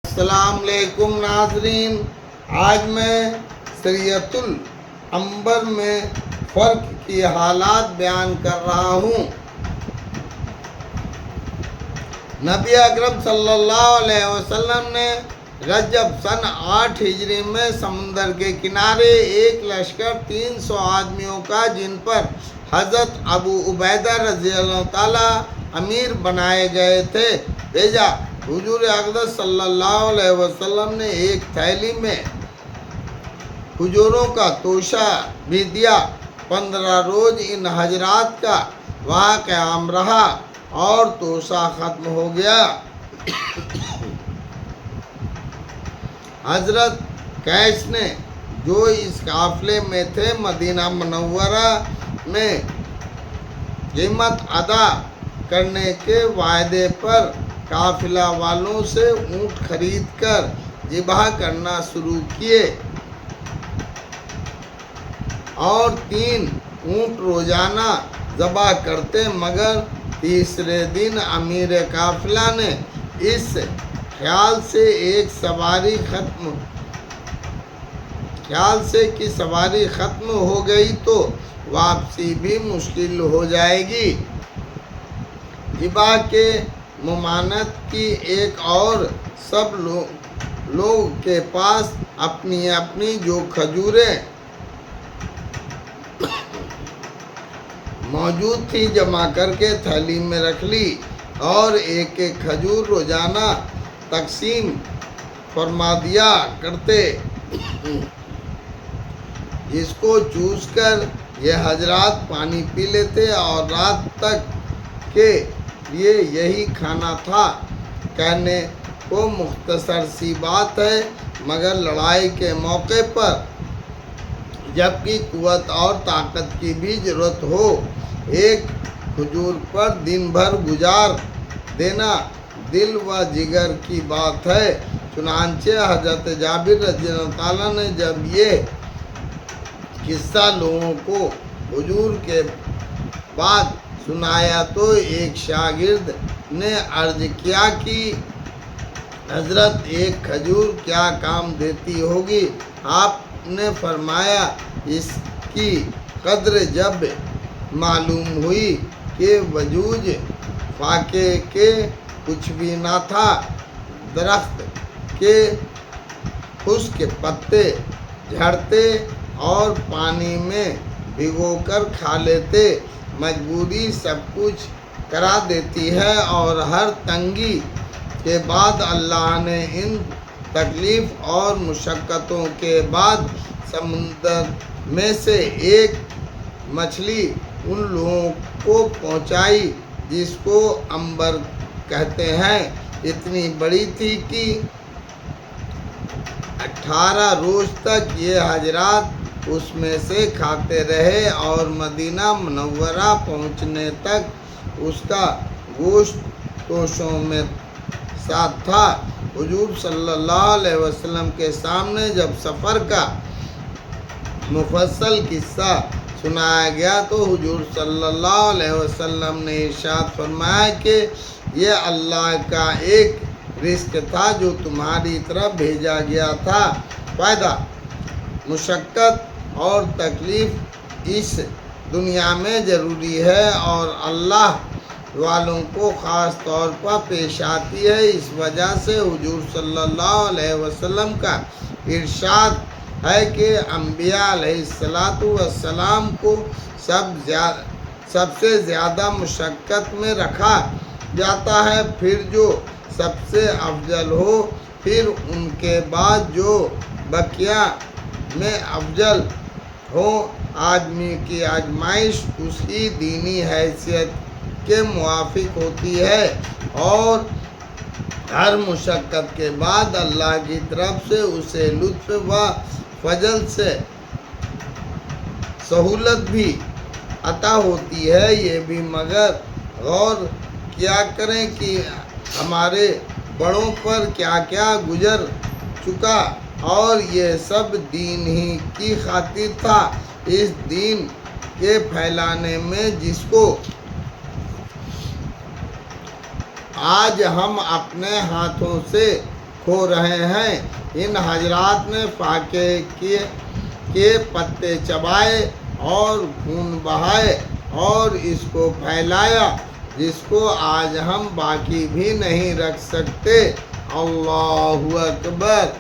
السلام علیکم ناظرین، آج میں سریۃ العنبر میں فرق کی حالات بیان کر رہا ہوں۔ نبی اکرم صلی اللہ علیہ وسلم نے رجب سن 8 ہجری میں سمندر کے کنارے ایک لشکر 300 آدمیوں کا، جن پر حضرت ابو عبیدہ رضی اللہ تعالیٰ امیر بنائے گئے تھے، بھیجا۔ حضور اقدس صلی اللہ علیہ وسلم نے ایک تھیلی میں کھجوروں کا توشہ بھی دیا۔ 15 روز ان حضرات کا وہاں قیام رہا اور توشہ ختم ہو گیا۔ حضرت قیس نے، جو اس قافلے میں تھے، مدینہ منورہ میں قیمت ادا کرنے کے وعدے پر قافلہ والوں سے اونٹ خرید کر ذبح کرنا شروع کیے اور 3 اونٹ روزانہ ذبح کرتے، مگر تیسرے دن امیر قافلہ نے اس خیال سے کہ سواری ختم ہو گئی تو واپسی بھی مشکل ہو جائے گی، ذبح کے ممانعت کی ایک اور سب لوگ کے پاس اپنی اپنی جو کھجوریں موجود تھی جمع کر کے تھیلی میں رکھ لی اور ایک ایک کھجور روزانہ تقسیم فرما دیا کرتے، جس کو چوس کر یہ حضرات پانی پی لیتے اور رات تک کے لیے یہی کھانا تھا۔ کہنے کو مختصر سی بات ہے، مگر لڑائی کے موقع پر جبکہ قوت اور طاقت کی بھی ضرورت ہو، ایک کھجور پر دن بھر گزار دینا دل و جگر کی بات ہے۔ چنانچہ حضرت جابر رضی اللہ تعالیٰ نے جب یہ قصہ لوگوں کو حضور کے بعد سنایا تو ایک شاگرد نے عرض کیا کہ حضرت ایک کھجور کیا کام دیتی ہوگی؟ آپ نے فرمایا، اس کی قدر جب معلوم ہوئی کہ وجود فاقے کے کچھ بھی نہ تھا، درخت کے خشک پتے جھڑتے اور پانی میں بھگو کر کھا لیتے، مجبوری سب کچھ کرا دیتی ہے، اور ہر تنگی کے بعد اللہ نے ان تکلیف اور مشقتوں کے بعد سمندر میں سے ایک مچھلی ان لوگوں کو پہنچائی جس کو عنبر کہتے ہیں، اتنی بڑی تھی کہ 18 روز تک یہ حضرات اس میں سے کھاتے رہے اور مدینہ منورہ پہنچنے تک اس کا گوشت توشوں میں ساتھ تھا۔ حضور صلی اللہ علیہ وسلم کے سامنے جب سفر کا مفصل قصہ سنایا گیا تو حضور صلی اللہ علیہ وسلم نے ارشاد فرمایا کہ یہ اللہ کا ایک رزق تھا جو تمہاری طرف بھیجا گیا تھا۔ فائدہ: مشقت اور تکلیف اس دنیا میں ضروری ہے اور اللہ والوں کو خاص طور پر پیش آتی ہے۔ اس وجہ سے حضور صلی اللہ علیہ وسلم کا ارشاد ہے کہ انبیاء علیہ السلام کو سب سے زیادہ مشقت میں رکھا جاتا ہے، پھر جو سب سے افضل ہو، پھر ان کے بعد جو بقیہ میں افضل ہو۔ آدمی کی آزمائش اس کی دینی حیثیت کے موافق ہوتی ہے اور ہر مشقت کے بعد اللہ کی طرف سے اسے لطف و فضل سے سہولت بھی عطا ہوتی ہے۔ یہ بھی مگر غور کیا کریں کہ ہمارے بڑوں پر کیا کیا گزر چکا، اور یہ سب دین ہی کی خاطر تھا۔ اس دین کے پھیلانے میں جس کو آج ہم اپنے ہاتھوں سے کھو رہے ہیں۔ ان حضرات نے فاقے کے پتے چبائے اور خون بہائے اور اس کو پھیلایا جس کو آج ہم باقی بھی نہیں رکھ سکتے۔ اللہ اکبر۔